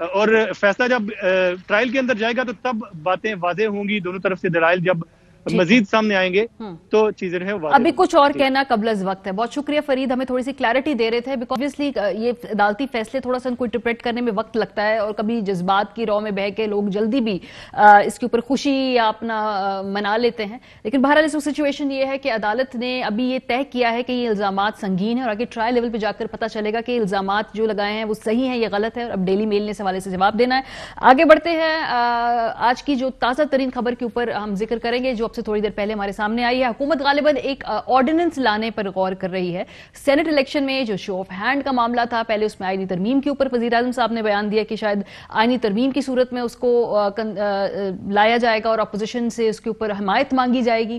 اور فیصلہ جب ٹرائل کے اندر جائے گا تو تب باتیں واضح ہوں گی، دونوں طرف سے دلائل جب مزید سامنے آئیں گے تو چیزیں ہیں واضح۔ ابھی کچھ اور کہنا قبل از وقت ہے۔ بہت شکریہ فرید، ہمیں تھوڑی سی کلیئرٹی دے رہے تھے، بیکاز obviously یہ عدالتی فیصلے تھوڑا سا ان کو انٹرپریٹ کرنے میں وقت لگتا ہے، اور کبھی جذبات کی رو میں بہہ کے لوگ جلدی بھی اس کے اوپر خوشی یا اپنا منا لیتے ہیں، لیکن بہرحال اس سچویشن یہ ہے کہ عدالت نے ابھی یہ طے کیا ہے کہ یہ الزامات سنگین ہیں، اور آگے ٹرائل لیول پہ جا کر پتہ چلے گا کہ الزامات جو لگائے ہیں وہ صحیح ہیں یا غلط ہے، اور اب ڈیلی میل نے اس حوالے سے جواب دینا ہے۔ آگے بڑھتے ہیں، آج کی جو تازہ ترین خبر کے اوپر ہم ذکر کریں گے جو اب سے تھوڑی دیر پہلے ہمارے سامنے آئی ہے۔ حکومت غالباً ایک آرڈیننس لانے پر غور کر رہی ہے۔ سینٹ الیکشن میں جو شو آف ہینڈ کا معاملہ تھا، پہلے اس میں آئینی ترمیم کے اوپر وزیر اعظم صاحب نے بیان دیا کہ شاید آئینی ترمیم کی صورت میں اس کو لایا جائے گا اور اپوزیشن سے اس کے اوپر حمایت مانگی جائے گی،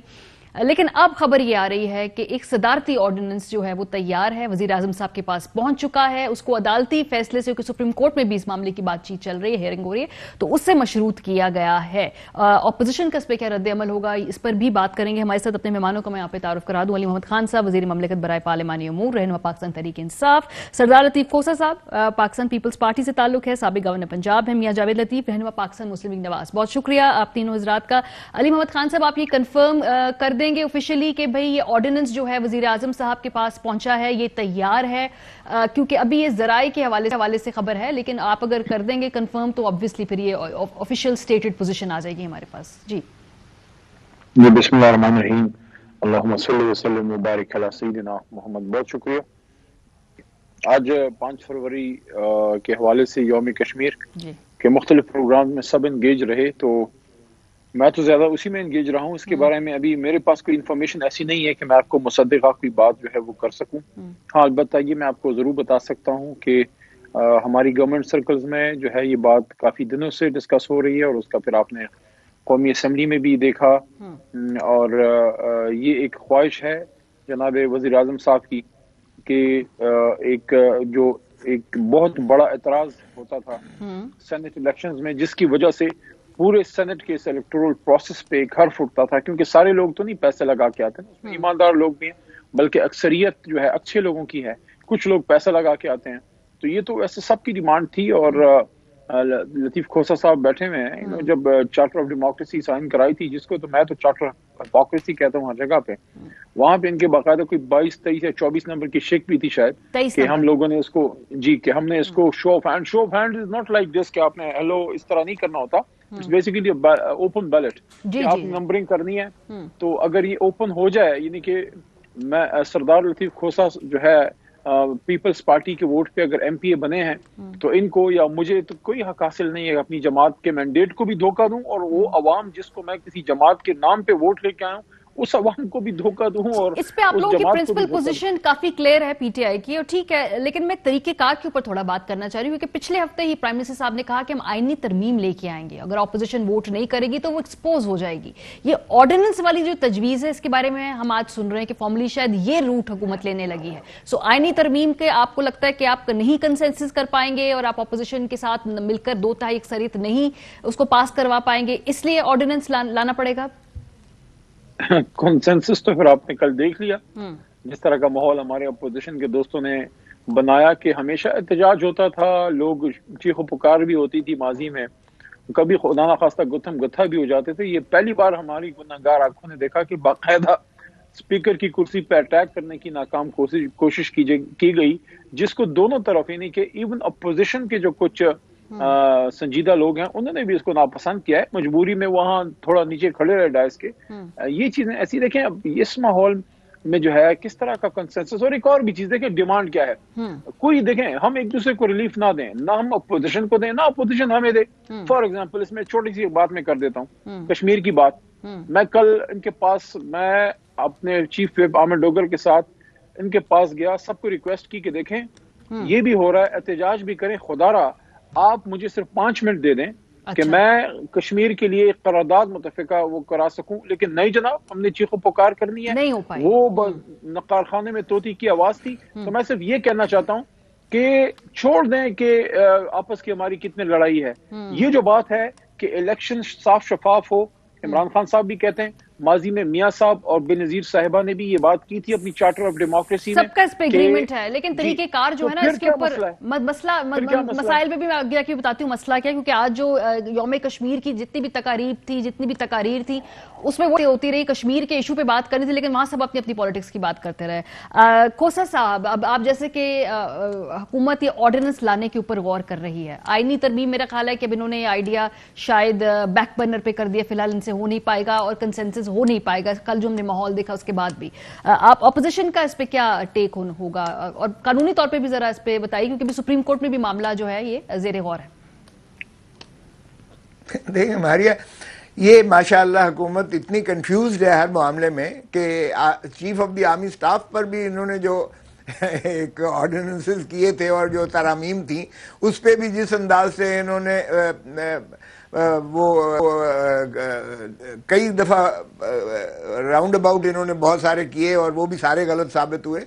لیکن اب خبر یہ آ رہی ہے کہ ایک صدارتی آرڈیننس جو ہے وہ تیار ہے، وزیر اعظم صاحب کے پاس پہنچ چکا ہے، اس کو عدالتی فیصلے سے، کیونکہ سپریم کورٹ میں بھی اس معاملے کی بات چیت چل رہی ہے، ہیئرنگ ہو رہی ہے، تو اس سے مشروط کیا گیا ہے۔ اپوزیشن کا اس پہ کیا رد عمل ہوگا، اس پر بھی بات کریں گے۔ ہمارے ساتھ اپنے مہمانوں کا میں یہاں پہ تعارف کرا دوں۔ علی محمد خان صاحب، وزیر مملکت برائے پارلیمانی امور، رہنما پاکستان تحریک انصاف۔ سردار لطیف کھوسہ صاحب، پاکستان پیپلز پارٹی سے تعلق ہے، سابق گورنر پنجاب ہیں۔ میاں جاوید لطیف، رہنما پاکستان مسلم لیگ نواز۔ بہت شکریہ آپ تینوں حضرات کا۔ علی محمد خان صاحب، آپ یہ کنفرم کر دیں گے آفیشیلی کہ بھئی یہ آرڈیننس جو ہے وزیر اعظم صاحب کے پاس پہنچا ہے، یہ تیار ہے، کیونکہ ابھی یہ ذرائع کے حوالے سے خبر ہے، لیکن آپ اگر کر دیں گے کنفرم تو obviously پھر یہ آفیشیل سٹیٹڈ پوزیشن آ جائے گی ہمارے پاس۔ جی بسم اللہ الرحمن الرحیم، اللہم صلی وسلم وبارک علی سیدنا محمد۔ بہت شکریہ۔ آج 5 فروری کے حوالے سے یوم کشمیر کے مختلف پروگرام میں سب انگیج رہے، تو میں تو زیادہ اسی میں انگیج رہا ہوں۔ اس کے بارے میں ابھی میرے پاس کوئی انفارمیشن ایسی نہیں ہے کہ میں آپ کو مصدقہ کوئی بات جو ہے وہ کر سکوں۔ ہاں، البتہ یہ میں آپ کو ضرور بتا سکتا ہوں کہ ہماری گورنمنٹ سرکلز میں جو ہے یہ بات کافی دنوں سے ڈسکس ہو رہی ہے، اور اس کا پھر آپ نے قومی اسمبلی میں بھی دیکھا، اور یہ ایک خواہش ہے جناب وزیر اعظم صاحب کی کہ ایک بہت بڑا اعتراض ہوتا تھا سینٹ الیکشنز میں، جس کی وجہ سے پورے سینٹ کے الیکٹورل پروسیس پہ ایک حرف اٹھتا تھا، کیونکہ سارے لوگ تو نہیں پیسے لگا کے آتے ہیں، اس میں ایماندار لوگ بھی ہیں، بلکہ اکثریت جو ہے اچھے لوگوں کی ہے، کچھ لوگ پیسہ لگا کے آتے ہیں۔ تو یہ تو ویسے سب کی ڈیمانڈ تھی، اور لطیف کھوسہ صاحب بیٹھے ہوئے ہیں، جب چارٹر آف ڈیموکریسی سائن کرائی تھی، جس کو تو میں تو چارٹر آف ڈیموکریسی کہتا ہوں ہر جگہ پہ، وہاں پہ ان کے باقاعدہ کوئی 22، 23 یا 24 نمبر کی شک بھی تھی شاید، کہ ہم لوگوں نے اس کو کہ ہم نے اس کو show of hand is not like this کہ آپ نے ہیلو اس طرح نہیں کرنا ہوتا، اٹس بیسیکلی اوپن بیلٹ، کہ آپ نمبرنگ کرنی ہے۔ تو اگر یہ اوپن ہو جائے، یعنی کہ میں سردار لطیف کھوسہ جو ہے پیپلز پارٹی کے ووٹ پہ اگر ایم پی اے بنے ہیں، تو ان کو یا مجھے تو کوئی حق حاصل نہیں ہے اپنی جماعت کے مینڈیٹ کو بھی دھوکہ دوں، اور وہ عوام جس کو میں کسی جماعت کے نام پہ ووٹ لے کے آیا ہوں اس عوام کو بھی دھوکہ دوں، اور اس پہ آپ لوگوں کی پرنسپل پوزیشن کافی کلیئر ہے پی ٹی آئی کی، اور ٹھیک ہے، لیکن میں طریقہ کار کے اوپر تھوڑا بات کرنا چاہ رہی ہوں، کیونکہ پچھلے ہفتے ہی پرائم منسٹر صاحب نے کہا کہ ہم آئینی ترمیم لے کے آئیں گے، اگر اپوزیشن ووٹ نہیں کرے گی تو وہ ایکسپوز ہو جائے گی۔ یہ آرڈیننس والی جو تجویز ہے، اس کے بارے میں ہم آج سن رہے ہیں کہ فارملی شاید یہ روٹ حکومت لینے لگی ہے۔ سو آئینی ترمیم کے آپ کو لگتا ہے کہ آپ نہیں کنسنسس کر پائیں گے، اور آپ اپوزیشن کے ساتھ مل کر 2/3 اکثریت نہیں اس کو پاس کروا پائیں گے، اس لیے آرڈیننس لانا پڑے گا؟ کنسنسس تو پھر آپ نے کل دیکھ لیا، جس طرح کا ماحول ہمارے اپوزیشن کے دوستوں نے بنایا، کہ ہمیشہ احتجاج ہوتا تھا، لوگ چیخ و پکار بھی ہوتی تھی ماضی میں، کبھی خدا نخواستہ گتھم گتھا بھی ہو جاتے تھے۔ یہ پہلی بار ہماری گنہگار آنکھوں نے دیکھا کہ باقاعدہ اسپیکر کی کرسی پہ اٹیک کرنے کی ناکام کوشش کی گئی، جس کو دونوں طرف، یعنی کہ ایون اپوزیشن کے جو کچھ سنجیدہ لوگ ہیں انہوں نے بھی اس کو ناپسند کیا ہے، مجبوری میں وہاں تھوڑا نیچے کھڑے رہے ڈائس کے۔ یہ چیزیں ایسی دیکھیں، اب اس ماحول میں جو ہے کس طرح کا کنسنسس، اور ایک اور بھی چیز دیکھیں، ڈیمانڈ کیا ہے، کوئی دیکھیں ہم ایک دوسرے کو ریلیف نہ دیں، نہ ہم اپوزیشن کو دیں، نہ اپوزیشن ہمیں دے۔ فار ایگزامپل اس میں چھوٹی سی بات میں کر دیتا ہوں، کشمیر کی بات، میں کل ان کے پاس، میں اپنے چیف ویپ عامر ڈوگر کے ساتھ ان کے پاس گیا، سب کو ریکویسٹ کی کہ دیکھیں یہ بھی ہو رہا ہے، احتجاج بھی کریں، خدا را آپ مجھے صرف 5 منٹ دے دیں کہ میں کشمیر کے لیے ایک قرارداد متفقہ وہ کرا سکوں، لیکن نہیں جناب، ہم نے چیخ و پکار کرنی ہے، وہ نقارخانے میں طوطی کی آواز تھی۔ تو میں صرف یہ کہنا چاہتا ہوں کہ چھوڑ دیں کہ آپس کی ہماری کتنے لڑائی ہے، یہ جو بات ہے کہ الیکشن صاف شفاف ہو، عمران خان صاحب بھی کہتے ہیں ماضی میں میاں صاحب اور بینظیر صاحبہ نے بھی یہ بات کی تھی اپنی چارٹر آف ڈیموکریسی میں. سب کا اس پہ اگریمنٹ ہے، لیکن طریقہ کار جو ہے نا اس کے اوپر مسائل میں بھی میں آگے بتاتی ہوں مسئلہ کیا ہے، کیونکہ آج جو یوم کشمیر کی جتنی بھی تقاریر تھی اس میں وہ ہوتی رہی کشمیر کے ایشو پہ بات کرنی تھی، لیکن وہاں سب اپنی پالیٹکس کی بات کرتے رہے. کوسا صاحب، اب آپ جیسے کہ حکومت یہ آرڈیننس لانے کے اوپر غور کر رہی ہے، آئینی ترمیم میرا خیال ہے کہ اب انہوں نے آئیڈیا شاید بیک برنر پہ کر دیا، فی الحال ان سے ہو نہیں پائے گا اور کنسنسس ہو نہیں پائے گا. کل جو ہم نے ماحول دیکھا اس کے بعد بھی آپ اپوزیشن کا اس پہ کیا ٹیک ہوگا، اور قانونی طور پہ بھی ذرا اس پہ بتائیے، کیونکہ سپریم کورٹ میں بھی معاملہ جو ہے یہ زیر غور ہے. دیکھیں ماریا، یہ ماشاءاللہ حکومت اتنی کنفیوزڈ ہے ہر معاملے میں کہ chief of the army staff پر بھی انہوں نے جو ایک آرڈیننسز کیے تھے اور جو ترامیم تھیں اس پہ بھی جس انداز سے انہوں نے وہ کئی دفعہ راؤنڈ اباؤٹ انہوں نے بہت سارے کیے اور وہ بھی سارے غلط ثابت ہوئے.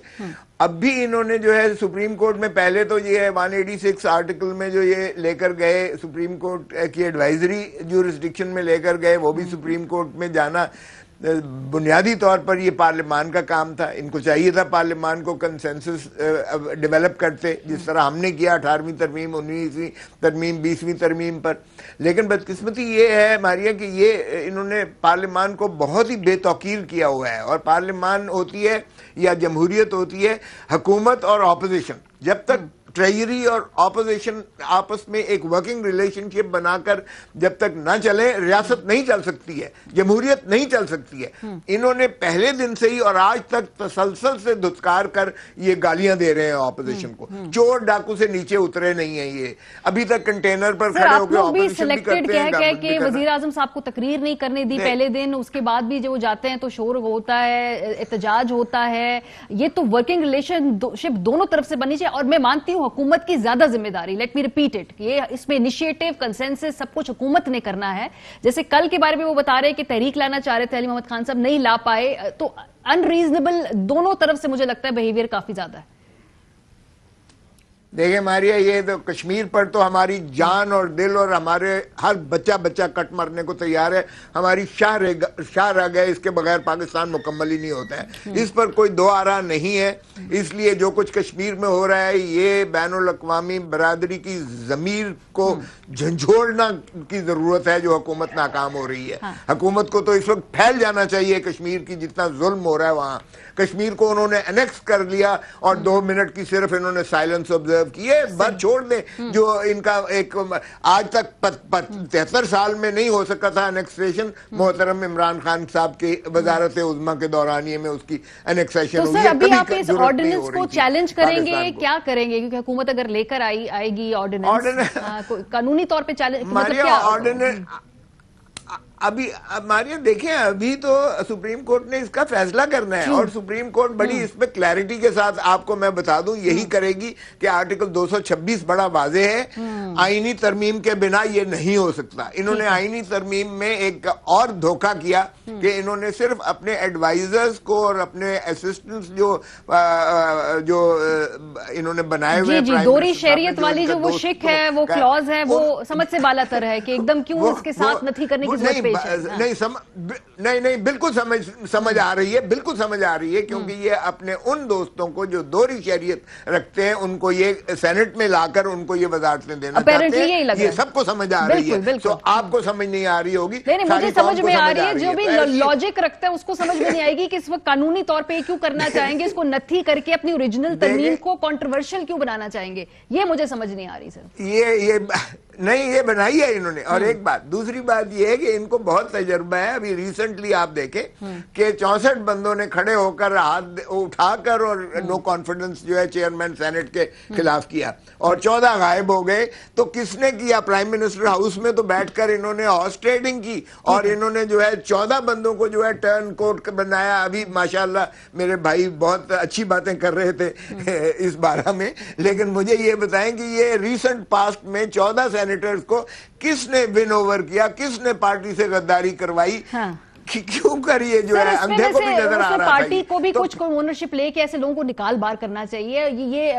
اب بھی انہوں نے جو ہے سپریم کورٹ میں پہلے تو یہ 186 آرٹیکل میں جو یہ لے کر گئے سپریم کورٹ کی ایڈوائزری جورسڈکشن میں لے کر گئے، وہ بھی سپریم کورٹ میں جانا بنیادی طور پر یہ پارلیمان کا کام تھا. ان کو چاہیے تھا پارلیمان کو کنسنسس ڈیولپ کرتے، جس طرح ہم نے کیا 18ویں ترمیم 19ویں ترمیم 20ویں ترمیم پر. لیکن بدقسمتی یہ ہے ماریا کہ یہ انہوں نے پارلیمان کو بہت ہی بے توقیر کیا ہوا ہے. اور پارلیمان ہوتی ہے یا جمہوریت ہوتی ہے حکومت اور اپوزیشن. جب تک ٹریجری اور اپوزیشن آپس میں ایک ورکنگ ریلیشن شپ بنا کر جب تک نہ چلے، ریاست نہیں چل سکتی ہے، جمہوریت نہیں چل سکتی ہے. انہوں نے پہلے دن سے ہی اور آج تک تسلسل سے دھتکار کر یہ گالیاں دے رہے ہیں اپوزیشن کو. چور ڈاکو سے نیچے اترے نہیں ہیں یہ، ابھی تک کنٹینر پر کھڑے ہو کے اپوزیشن بھی کرتے ہیں. کہ وزیر اعظم صاحب کو تقریر نہیں کرنے دی پہلے دن، اس کے بعد بھی جو جاتے ہیں تو شور ہوتا ہے، احتجاج ہوتا ہے. یہ تو ورکنگ ریلیشن شپ دونوں طرف سے بنی چاہیے. اور میں مانتی ہوں حکومت کی زیادہ ذمہ داری، لیٹ می ریپیٹ اٹ، یہ اس میں انیشیٹو کنسنسس سب کچھ حکومت نے کرنا ہے. جیسے کل کے بارے میں وہ بتا رہے کہ تحریک لانا چاہ رہے تھے علی محمد خان صاحب، نہیں لا پائے، تو ان ریزنیبل دونوں طرف سے مجھے لگتا ہے بیہیویئر کافی زیادہ ہے. دیکھیں ماریا، یہ تو کشمیر پر تو ہماری جان اور دل اور ہمارے ہر بچہ کٹ مرنے کو تیار ہے. ہماری شاہ رہ گئے، اس کے بغیر پاکستان مکمل ہی نہیں ہوتا ہے. اس پر کوئی دو آرا نہیں ہے. اس لیے جو کچھ کشمیر میں ہو رہا ہے یہ بین الاقوامی برادری کی ضمیر کو جھنجھوڑنا کی ضرورت ہے. جو حکومت ناکام ہو رہی ہے، حکومت کو تو اس وقت پھیل جانا چاہیے کشمیر کی جتنا ظلم ہو رہا ہے وہاں. کشمیر کو انہوں نے انیکس کر لیا اور 2 منٹ کی صرف انہوں نے سائلنس آبزرو کیے. بات چھوڑ دیں، جو ان کا ایک آج تک 73 سال میں نہیں ہو سکا تھا انیکسیشن، محترم عمران خان صاحب کی وزارت عظمیٰ کے دورانیے میں اس کی انیکسیشن ہوئی ہے. تو سر ابھی آپ اس آرڈیننس کو چیلنج کریں گے، کیا کریں گے؟ کیونکہ حکومت اگر لے کر آئے گی آرڈیننس قانونی طور پہ چیلنج، ابھی ماریا دیکھیں، ابھی تو سپریم کورٹ نے اس کا فیصلہ کرنا ہے اور سپریم کورٹ بڑی اس پہ کلیئرٹی کے ساتھ آپ کو میں بتا دوں یہی کرے گی کہ آرٹیکل 226 بڑا واضح ہے، آئینی ترمیم کے بنا یہ نہیں ہو سکتا. انہوں نے آئینی ترمیم میں ایک اور دھوکہ کیا کہ انہوں نے صرف اپنے ایڈوائزرز کو اور اپنے اسسٹنٹس جو انہوں نے بنائے ہوئے دوری شریعت والی جو وہ شک ہے، وہ کلوز ہے، وہ سمجھ سے بالا تر ہے کہ ایک دم کیوں اس کے ساتھ نتھی کرنے کی ضرورت پیش ہے. نہیں بالکل سمجھ آ رہی ہے، بالکل سمجھ آ رہی ہے، کیونکہ یہ اپنے ان دوستوں کو جو دوہری شریعت رکھتے ہیں ان کو یہ سینٹ میں لا کر ان کو یہ وزارتیں دینا چاہتے ہیں. یہ سب کو سمجھ آ رہی ہے، تو آپ کو سمجھ نہیں آ رہی ہوگی. نہیں مجھے سمجھ میں آ رہی ہے، جو بھی لاجک رکھتا ہے اس کو سمجھ میں نہیں آئے گی کہ اس وقت قانونی طور پہ کیوں کرنا چاہیں گے، اس کو نتھی کر کے اپنی اوریجنل ترمیم کو کنٹروورشل کیوں بنانا چاہیں گے. یہ مجھے سمجھ نہیں آ رہی سر. یہ بنائی ہے انہوں نے. اور ایک بات، دوسری بات یہ ہے کہ ان کو بہت تجربہ ہے. ابھی ریسنٹلی آپ دیکھیں کہ 64 بندوں نے کھڑے ہو کر ہاتھ اٹھا کر اور نو کانفیڈنس جو ہے چیئرمین سینٹ کے خلاف کیا اور 14 غائب ہو گئے. تو کس نے کیا؟ پرائم منسٹر ہاؤس میں تو بیٹھ کر انہوں نے ہارس ٹریڈنگ کی اور انہوں نے جو ہے 14 بندوں کو جو ہے ٹرن کوٹ بنایا. ابھی ماشاءاللہ میرے بھائی بہت اچھی باتیں کر رہے تھے اس بارہ میں، لیکن مجھے یہ بتائیں کہ یہ ریسنٹ پاسٹ میں 14 سینیٹرز کو کس نے ون اوور کیا، کس نے پارٹی سے غداری کروائی، کیوں کر یہ جو ہے اندھے کو بھی نظر آ رہا تھا. پارٹی کو بھی کچھ اونرشپ لے کے ایسے لوگوں کو نکال باہر کرنا چاہیے. یہ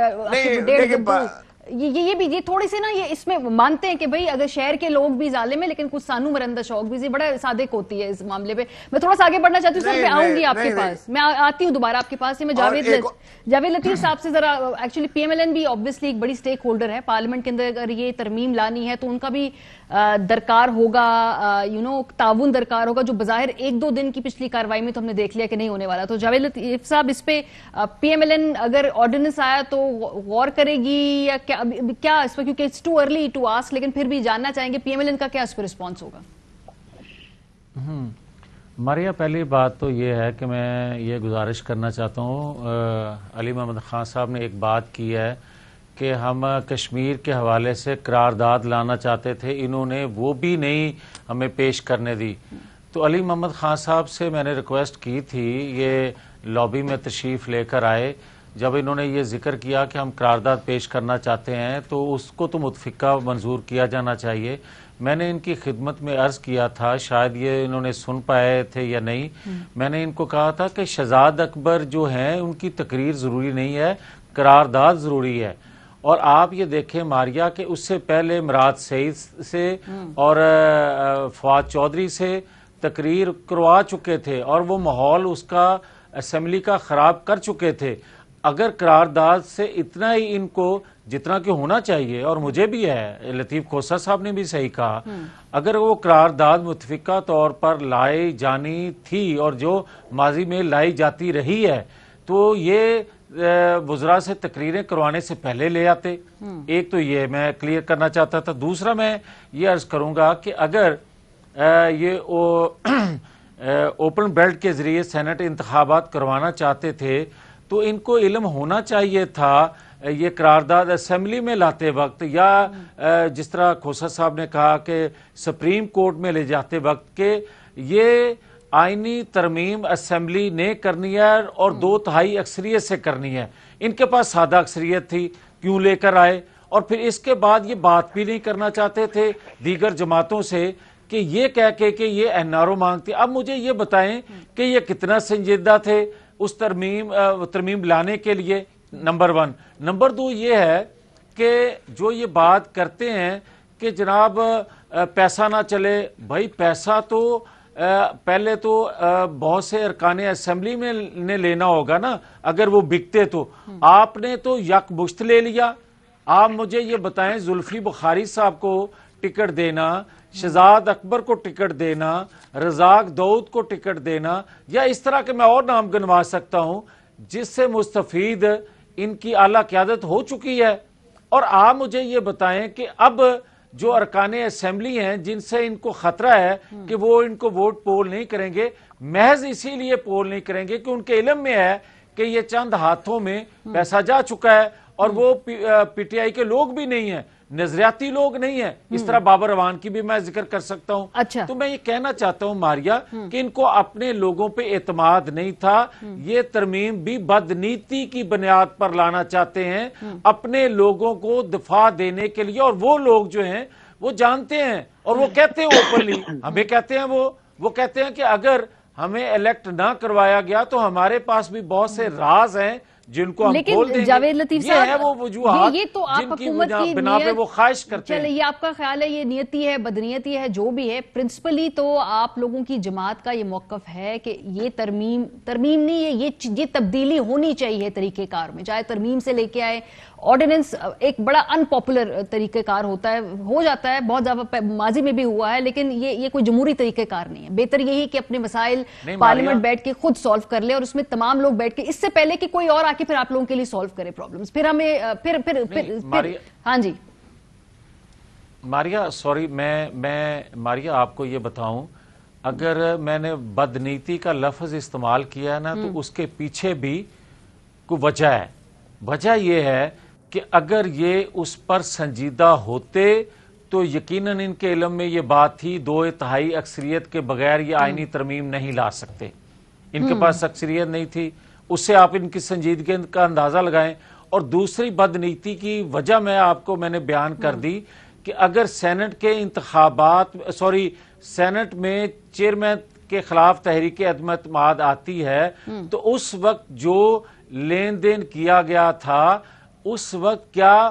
یہ بھی یہ تھوڑی سی نا یہ اس میں مانتے ہیں کہ بھئی اگر شہر کے لوگ بھی ظالم ہیں لیکن کچھ سانو مرندہ شوق بھی بڑا صادق ہوتی ہے اس معاملے پہ. میں تھوڑا سا آگے بڑھنا چاہتی ہوں سر, میں آؤں گی آپ کے پاس, میں آتی ہوں دوبارہ آپ کے پاس. میں جاوید لطیف صاحب سے ذرا, actually P M L N بھی obviously ایک بڑی سٹیک ہولڈر ہے پارلیمنٹ کے اندر, اگر یہ ترمیم لانی ہے تو ان کا بھی درکار ہوگا, تعاون درکار ہوگا, جو بظاہر ایک دو دن کی پچھلی کاروائی میں تو ہم نے دیکھ لیا کہ نہیں ہونے والا. تو جاوید لطیف صاحب اس پہ پی ایم ایل این اگر آرڈیننس آیا تو غور کرے گی یا کیا اس پہ, کیونکہ it's too early to ask, لیکن پھر بھی جاننا چاہیں گے پی ایم ایل این کا کیا اس پہ رسپانس ہوگا. ماریا, پہلی بات تو یہ ہے کہ میں یہ گزارش کرنا چاہتا ہوں, علی محمد خان صاحب نے ایک بات کی ہے کہ ہم کشمیر کے حوالے سے قرارداد لانا چاہتے تھے, انہوں نے وہ بھی نہیں ہمیں پیش کرنے دی. تو علی محمد خان صاحب سے میں نے ریکویسٹ کی تھی, یہ لابی میں تشریف لے کر آئے, جب انہوں نے یہ ذکر کیا کہ ہم قرارداد پیش کرنا چاہتے ہیں تو اس کو تو متفقہ منظور کیا جانا چاہیے. میں نے ان کی خدمت میں عرض کیا تھا, شاید یہ انہوں نے سن پائے تھے یا نہیں, میں نے ان کو کہا تھا کہ شہزاد اکبر جو ہیں ان کی تقریر ضروری نہیں ہے, قرارداد ضروری ہے. اور آپ یہ دیکھیں ماریا کہ اس سے پہلے مراد سعید سے اور فواد چودھری سے تقریر کروا چکے تھے اور وہ ماحول اس کا اسمبلی کا خراب کر چکے تھے. اگر قرارداد سے اتنا ہی ان کو جتنا کہ ہونا چاہیے, اور مجھے بھی ہے, لطیف کھوسہ صاحب نے بھی صحیح کہا, اگر وہ قرارداد متفقہ طور پر لائی جانی تھی اور جو ماضی میں لائی جاتی رہی ہے تو یہ وزراء سے تقریریں کروانے سے پہلے لے آتے. ایک تو یہ میں کلیئر کرنا چاہتا تھا. دوسرا میں یہ عرض کروں گا کہ اگر یہ اوپن بیلٹ کے ذریعے سینٹ انتخابات کروانا چاہتے تھے تو ان کو علم ہونا چاہیے تھا یہ قرارداد اسمبلی میں لاتے وقت, یا جس طرح کھوسہ صاحب نے کہا کہ سپریم کورٹ میں لے جاتے وقت, کہ یہ آئینی ترمیم اسمبلی نے کرنی ہے اور 2/3 اکثریت سے کرنی ہے. ان کے پاس سادہ اکثریت تھی, کیوں لے کر آئے؟ اور پھر اس کے بعد یہ بات بھی نہیں کرنا چاہتے تھے دیگر جماعتوں سے کہ یہ کہہ کے کہ یہ این آر او مانگتی. اب مجھے یہ بتائیں کہ یہ کتنا سنجیدہ تھے اس ترمیم لانے کے لیے, نمبر 1. نمبر 2 یہ ہے کہ جو یہ بات کرتے ہیں کہ جناب پیسہ نہ چلے, بھائی پیسہ تو پہلے تو بہت سے ارکان اسمبلی میں نے لینا ہوگا نا, اگر وہ بکتے تو. آپ نے تو یک مشت لے لیا. آپ مجھے یہ بتائیں, زلفی بخاری صاحب کو ٹکٹ دینا, شہزاد اکبر کو ٹکٹ دینا, رزاق داؤد کو ٹکٹ دینا, یا اس طرح کے میں اور نام گنوا سکتا ہوں جس سے مستفید ان کی اعلیٰ قیادت ہو چکی ہے. اور آپ مجھے یہ بتائیں کہ اب جو ارکان اسمبلی ہیں جن سے ان کو خطرہ ہے کہ وہ ان کو ووٹ پول نہیں کریں گے, محض اسی لیے پول نہیں کریں گے کہ ان کے علم میں ہے کہ یہ چند ہاتھوں میں پیسہ جا چکا ہے, اور وہ پی ٹی آئی کے لوگ بھی نہیں ہیں, نظریاتی لوگ نہیں ہیں. اس طرح بابر اعوان کی بھی میں ذکر کر سکتا ہوں. تو میں یہ کہنا چاہتا ہوں ماریا کہ ان کو اپنے لوگوں پہ اعتماد نہیں تھا. یہ ترمیم بھی بدنیتی کی بنیاد پر لانا چاہتے ہیں اپنے لوگوں کو دفاع دینے کے لیے, اور وہ لوگ جو ہیں وہ جانتے ہیں اور وہ کہتے ہیں اوپنلی, ہمیں کہتے ہیں وہ کہتے ہیں کہ اگر ہمیں الیکٹ نہ کروایا گیا تو ہمارے پاس بھی بہت سے راز ہیں جن کو ہم کھول دیں گے. جاوید لطیف صاحب, یہ ہے وہ وجوہات یہ تو آپ جن کی حکومت کی بنا پہ وہ خواہش کرتے ہیں. چلے, یہ آپ کا خیال ہے, یہ نیتی ہے, بدنیتی ہے, جو بھی ہے, پرنسپلی تو آپ لوگوں کی جماعت کا یہ موقف ہے کہ یہ ترمیم نہیں ہے, یہ تبدیلی ہونی چاہیے طریقہ کار میں, چاہے ترمیم سے لے کے آئے. آرڈیننس ایک بڑا ان پاپولر طریقہ کار ہوتا ہے, ہو جاتا ہے, بہت زیادہ ماضی میں بھی ہوا ہے, لیکن یہ کوئی جمہوری طریقہ کار نہیں ہے. بہتر یہی کہ اپنے مسائل پارلیمنٹ بیٹھ کے خود سالو کر لے, اور اس میں تمام لوگ بیٹھ کے, اس سے پہلے کہ کوئی اور آ کے پھر آپ لوگوں کے لیے سالو کرے پرابلمز, پھر ہمیں پھر ہاں جی ماریا, سوری, میں ماریا آپ کو یہ بتاؤں, اگر میں نے بدنیتی کا لفظ استعمال کیا ہے نا تو اس کے پیچھے بھی کوئی وجہ ہے. وجہ یہ ہے کہ اگر یہ اس پر سنجیدہ ہوتے تو یقیناً ان کے علم میں یہ بات تھی 2/3 اکثریت کے بغیر یہ آئینی ترمیم نہیں لا سکتے. ان کے پاس اکثریت نہیں تھی, اس سے آپ ان کی سنجیدگی کا اندازہ لگائیں. اور دوسری بدنیتی کی وجہ میں نے بیان کر دی کہ اگر سینٹ کے انتخابات سینٹ میں چیئرمین کے خلاف تحریک عدم اعتماد آتی ہے تو اس وقت جو لین دین کیا گیا تھا اس وقت کیا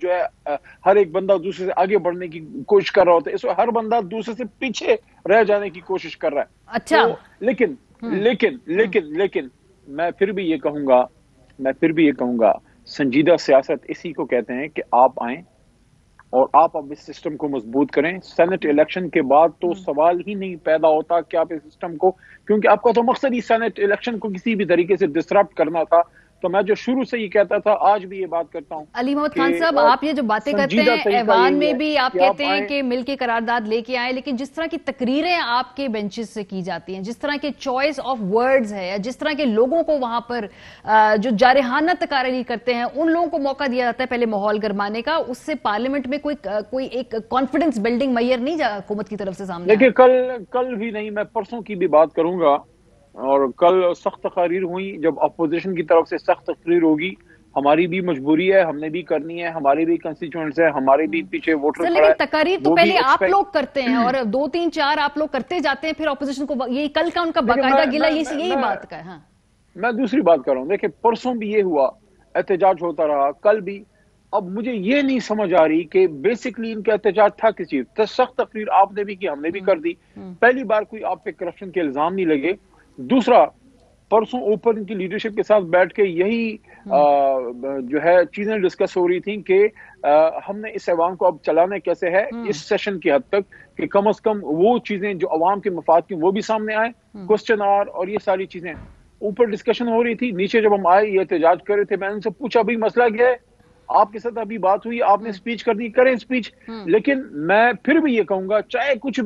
جو ہے ہر ایک بندہ دوسرے سے آگے بڑھنے کی کوشش کر رہا ہوتا ہے، اس وقت ہر بندہ دوسرے سے پیچھے رہ جانے کی کوشش کر رہا ہے. اچھا لیکن میں پھر بھی یہ کہوں گا سنجیدہ سیاست اسی کو کہتے ہیں کہ آپ آئیں اور آپ اب اس سسٹم کو مضبوط کریں. سینٹ الیکشن کے بعد تو سوال ہی نہیں پیدا ہوتا کہ آپ اس سسٹم کو، کیونکہ آپ کا تو مقصد ہی سینٹ الیکشن کو کسی بھی طریقے سے ڈسٹرپٹ کرنا تھا. تو میں جو شروع سے یہ کہتا تھا، آج بھی یہ بات کرتا ہوں. علی محمد خان صاحب، آپ یہ جو باتیں کرتے ہیں ایوان میں بھی آپ کہتے ہیں کہ مل کے قرارداد لے کے آئیں، لیکن جس طرح کی تقریریں آپ کے بینچز سے کی جاتی ہیں، جس طرح کے چوائس آف ورڈز ہے، جس طرح کے لوگوں کو وہاں پر جو جارحانہ تقاریر کرتے ہیں، ان لوگوں کو موقع دیا جاتا ہے پہلے ماحول گرمانے کا، اس سے پارلیمنٹ میں کوئی ایک کانفیڈنس بلڈنگ میئر نہیں حکومت کی طرف سے سامنے. دیکھیں کل بھی نہیں، میں پرسوں کی بھی بات کروں گا. اور کل سخت تقاریر ہوئی، جب اپوزیشن کی طرف سے سخت تقریر ہوگی، ہماری بھی مجبوری ہے، ہم نے بھی کرنی ہے، ہمارے بھی کنسٹیچوئنٹس ہیں، ہمارے بھی پیچھے ووٹر کھڑا ہے. لیکن تقاریر تو پہلے آپ لوگ کرتے ہیں اور 2 3 4 آپ لوگ کرتے جاتے ہیں، پھر اپوزیشن کو یہی کل کا ان کا باقاعدہ گلہ یہی بات کا ہے. ہاں میں دوسری بات کر رہا ہوں. دیکھیں پرسوں بھی یہ ہوا، احتجاج ہوتا رہا، کل بھی. اب مجھے یہ نہیں سمجھ آ رہی کہ بیسکلی ان کا احتجاج تھا کس چیز. سخت تقریر آپ نے بھی کی، ہم نے بھی کر دی. پہلی بار کوئی آپ پہ کرپشن کے الزام نہیں لگے. دوسرا، پرسوں اوپر ان کی لیڈرشپ کے ساتھ بیٹھ کے یہی جو ہے چیزیں ڈسکس ہو رہی تھیں کہ ہم نے اس ایوان کو اب چلانا کیسے ہے اس سیشن کی حد تک کہ کم از کم وہ چیزیں جو عوام کے مفاد کی وہ بھی سامنے آئے، کوسچن اور یہ ساری چیزیں اوپر ڈسکشن ہو رہی تھی. نیچے جب ہم آئے یہ احتجاج کر رہے تھے، میں نے ان سے پوچھا بھائی مسئلہ کیا ہے، آپ کے ساتھ ابھی بات ہوئی، آپ نے سپیچ کر دی، کریں سپیچ. لیکن میں پھر بھی یہ کہوں گا چاہے کچھ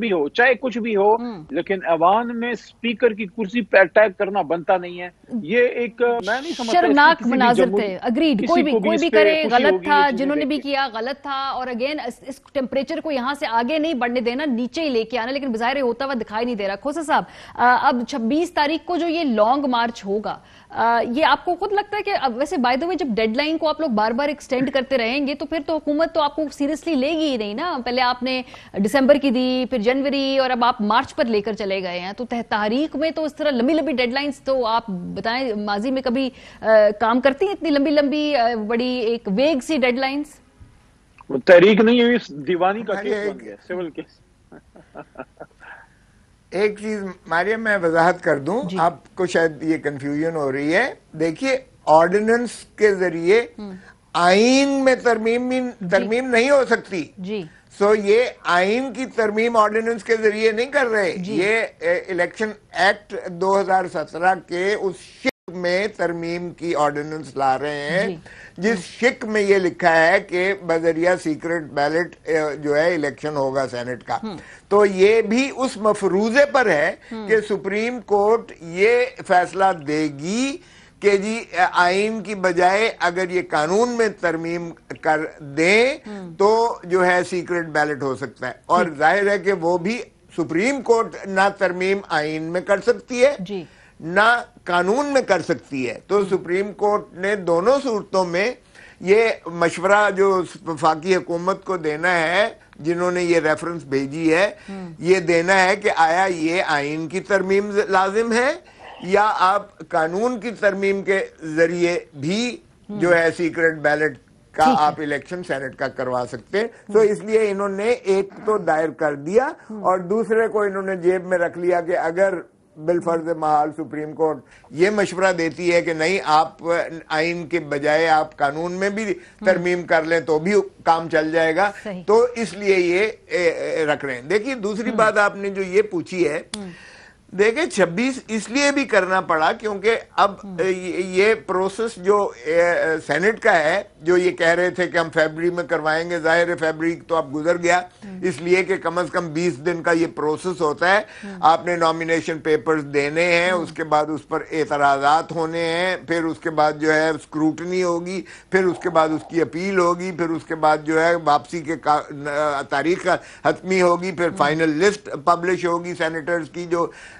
بھی ہو لیکن ایوان میں سپیکر کی کرسی پہ اٹیک کرنا بنتا نہیں ہے. یہ ایک میں نہیں سمجھتا، شرمناک مناظر تھے. اگریڈ، کوئی بھی کرے غلط تھا، جنہوں نے بھی کیا غلط تھا. اور اگین اس ٹیمپریچر کو یہاں سے آگے نہیں بڑھنے دینا، نیچے ہی لے کے آنا، لیکن بظاہر ہوتا ہوا دکھائی نہیں دے رہا. کھوسا صاحب، اب 26 تاریخ کو جو یہ لانگ مارچ ہوگا، یہ آپ کو خود لگتا ہے کہ ویسے بائی دا وے جب ڈیڈ لائن کو آپ لوگ بار بار ایکسٹینڈ کرتے رہیں گے تو پھر تو حکومت تو آپ کو سیریسلی لے گی ہی نہیں نا. پہلے آپ نے دسمبر کی دی، پھر جنوری، اور اب آپ مارچ پر لے کر چلے گئے ہیں. تو تحریک میں تو اس طرح لمبی ڈیڈ لائنز تو آپ بتائیں ماضی میں کبھی کام کرتی ہیں اتنی لمبی بڑی ایک ویگ سی ڈیڈ لائنز؟ تحریک نہیں ہوئی، دیوانی کا کیس بن گیا، سول کیس. ایک چیز مریم میں وضاحت کر دوں، آپ کو شاید یہ کنفیوژن ہو رہی ہے. دیکھیے آرڈیننس کے ذریعے آئین میں ترمیم نہیں ہو سکتی. سو یہ آئین کی ترمیم آرڈیننس کے ذریعے نہیں کر رہے. یہ الیکشن ایکٹ 2017 کے اس شک میں ترمیم کی آرڈیننس لا رہے ہیں جس شک میں یہ لکھا ہے کہ بذریعہ سیکرٹ بیلٹ جو ہے الیکشن ہوگا سینٹ کا. تو یہ بھی اس مفروضے پر ہے کہ سپریم کورٹ یہ فیصلہ دے گی کہ جی آئین کی بجائے اگر یہ قانون میں ترمیم کر دیں تو جو ہے سیکرٹ بیلٹ ہو سکتا ہے. اور ظاہر ہے کہ وہ بھی سپریم کورٹ نہ ترمیم آئین میں کر سکتی ہے نہ قانون میں کر سکتی ہے. تو سپریم کورٹ نے دونوں صورتوں میں یہ مشورہ جو وفاقی حکومت کو دینا ہے، جنہوں نے یہ ریفرنس بھیجی ہے، یہ دینا ہے کہ آیا یہ آئین کی ترمیم لازم ہے یا آپ قانون کی ترمیم کے ذریعے بھی جو ہے سیکرٹ بیلٹ کا آپ الیکشن سینٹ کا کروا سکتے ہیں. تو اس لیے انہوں نے ایک تو دائر کر دیا اور دوسرے کو انہوں نے جیب میں رکھ لیا کہ اگر بالفرض محال سپریم کورٹ یہ مشورہ دیتی ہے کہ نہیں آپ آئین کے بجائے آپ قانون میں بھی ترمیم کر لیں تو بھی کام چل جائے گا. تو اس لیے یہ رکھ رہے ہیں. دیکھیے دوسری بات آپ نے جو یہ پوچھی ہے، دیکھیں 26 اس لیے بھی کرنا پڑا کیونکہ اب یہ پروسیس جو سینٹ کا ہے، جو یہ کہہ رہے تھے کہ ہم فیبری میں کروائیں گے، ظاہر فیبری تو اب گزر گیا، اس لیے کہ کم از کم 20 دن کا یہ پروسیس ہوتا ہے. آپ نے نامینیشن پیپرز دینے ہیں، اس کے بعد اس پر اعتراضات ہونے ہیں، پھر اس کے بعد جو ہے اسکروٹنی ہوگی، پھر اس کے بعد اس کی اپیل ہوگی، پھر اس کے بعد جو ہے واپسی کے تاریخ حتمی ہوگی، پھر فائنل لسٹ پبلش ہوگی سینیٹرز کی جو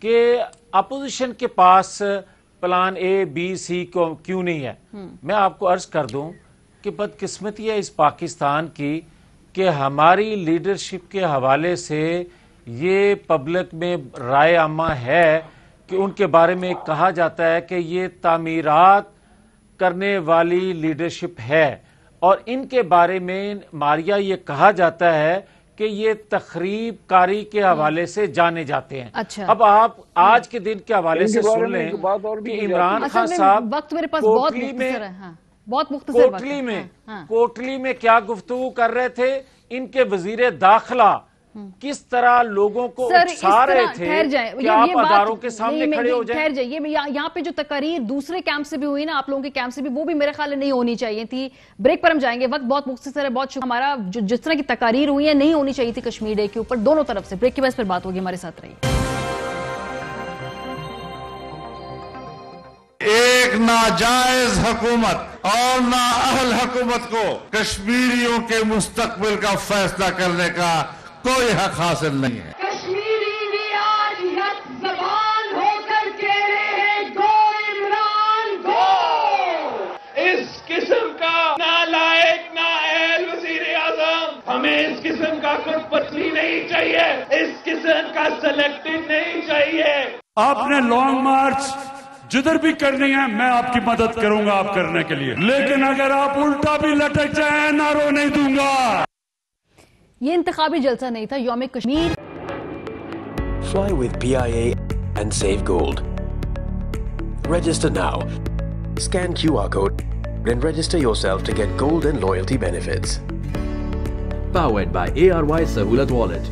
کہ اپوزیشن کے پاس پلان اے بی سی کو کیوں نہیں ہے. میں آپ کو عرض کر دوں کہ بدقسمتی ہے اس پاکستان کی کہ ہماری لیڈرشپ کے حوالے سے یہ پبلک میں رائے عامہ ہے کہ ان کے بارے میں کہا جاتا ہے کہ یہ تعمیرات کرنے والی لیڈرشپ ہے، اور ان کے بارے میں ماریا یہ کہا جاتا ہے کہ یہ تخریب کاری کے حوالے سے جانے جاتے ہیں. اب آپ آج کے دن کے حوالے سے سن لیں کہ عمران خان صاحب کوٹلی میں کیا گفتگو کر رہے تھے، ان کے وزیر داخلہ کس طرح لوگوں کو اکسا رہے تھے کہ آپ اداروں کے سامنے کھڑے ہو جائیں. یہاں پہ جو تقاریر دوسرے کیمپ سے بھی ہوئی نا، آپ لوگوں کے کیمپ سے بھی، وہ بھی میرے خیال نہیں ہونی چاہیے تھی. بریک پر ہم جائیں گے، وقت بہت مختصر ہے. بہت شکریہ. ہمارا جس طرح کی تقاریر ہوئی ہیں نہیں ہونی چاہیے تھی کشمیر ڈے کے اوپر دونوں طرف سے. بریک کے بعد پھر بات ہوگی، ہمارے ساتھ رہیے. ایک ناجائز حکومت اور نااہل حکومت کو کشمیریوں کے مستقبل کا فیصلہ کرنے کا کوئی حق حاصل نہیں ہے. کشمیری بھی آج یک زبان ہو کر کہہ رہے ہیں گو عمران گو. اس قسم کا نالائق نااہل وزیر اعظم ہمیں اس قسم کا خود پتلی نہیں چاہیے، اس قسم کا سلیکٹڈ نہیں چاہیے. آپ نے لانگ مارچ جدھر بھی کرنی ہے میں آپ کی مدد کروں گا آپ کرنے کے لیے، لیکن اگر آپ الٹا بھی لٹک جائیں نعروں نہیں دوں گا. یہ انتخابی جلسہ نہیں تھا، یوم Kashmir. Fly with PIA and save gold. Register now. Scan QR code and register yourself to get gold and loyalty benefits. Powered by ARY Sahulat Wallet.